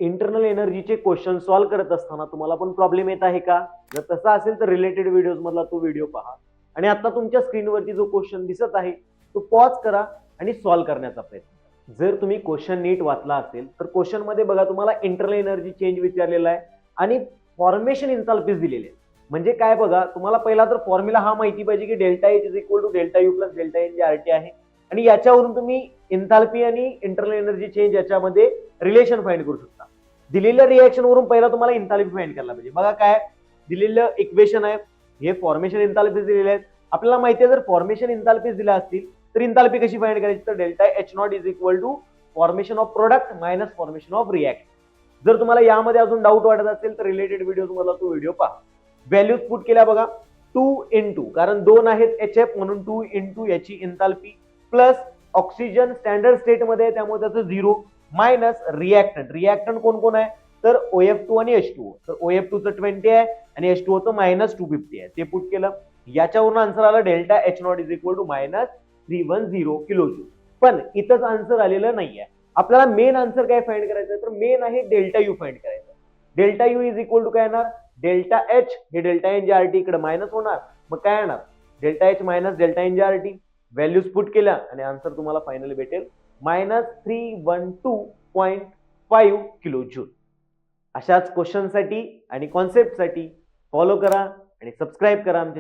Internal एनर्जीचे question solve करत असताना तुम्हाला पण प्रॉब्लेम येत आहे का? जर तसा असेल तर रिलेटेड व्हिडिओज मधला तो व्हिडिओ पहा आणि आता तुमच्या स्क्रीनवरती जो क्वेश्चन दिसत आहे तो पॉज करा आणि सॉल्व्ह करण्याचा प्रयत्न करा. जर तुम्ही क्वेश्चन नीट वाचला असेल तर क्वेश्चन मध्ये बघा तुम्हाला इंटरनल एनर्जी चेंज विचारलेला आहे आणि फॉर्मेशन एन्थाल्पीज दिलेले आहे. म्हणजे काय बघा, तुम्हाला पहिला तर फॉर्म्युला हा माहिती पाहिजे की delta H is equal to delta U plus delta n g RT आहे आणि याच्यावरून तुम्ही एन्थाल्पी आणि इंटरनल एनर्जी चेंज याच्यामध्ये रिलेशन फाइंड करू शकता. दिलेल्या रिएक्शन वरून पहिला तुम्हाला एन्थाल्पी फाइंड करायला पाहिजे. बघा काय दिलेलं इक्वेशन आहे, हे फॉर्मेशन एन्थाल्पीज दिलेले आहेत. आपल्याला माहिती आहे जर फॉर्मेशन एन्थाल्पीज दिल्या असतील तर एन्थाल्पी कशी फाइंड करायची, तर delta H not is equal to formation of product minus formation of react. जर तुम्हाला यामध्ये अजून डाऊट वाटत असेल तर रिलेटेड व्हिडिओ मला तो व्हिडिओ पहा. व्हॅल्यूज पुट केल्या बघा, 2 इंटू, कारण 2 आहेत एचएफ म्हणून 2 इंटू याची enthalpy plus oxygen standard state मध्ये त्यामुळे त्याचं 0 मायनस रिएक्टंट. रिएक्टंट कोण कोण आहे तर OF2 आणि H2O. तर OF2 चं 20 आहे आणि H2O चं -250 आहे. ते पुट केलं, याच्यावरून आन्सर आला delta H not is equal to -310 kilo joule. पण इथंच आन्सर आलेलं नाहीये. आपल्याला मेन आन्सर काय फाइंड करायचं, तर मेन आहे डेल्टा यू फाइंड करायचं. Delta U is equal to काय येणार, डेल्टा एच हे delta n g R T इकडे मायनस होणार, मग काय येणार delta H minus delta n g R T. Values put केल्या आणि आन्सर तुम्हाला फायनली भेटेल -312.5 किलो जूल. अशाच क्वेश्चनसाठी आणि कॉन्सेप्टसाठी फॉलो करा आणि सबस्क्राईब करा आमच्या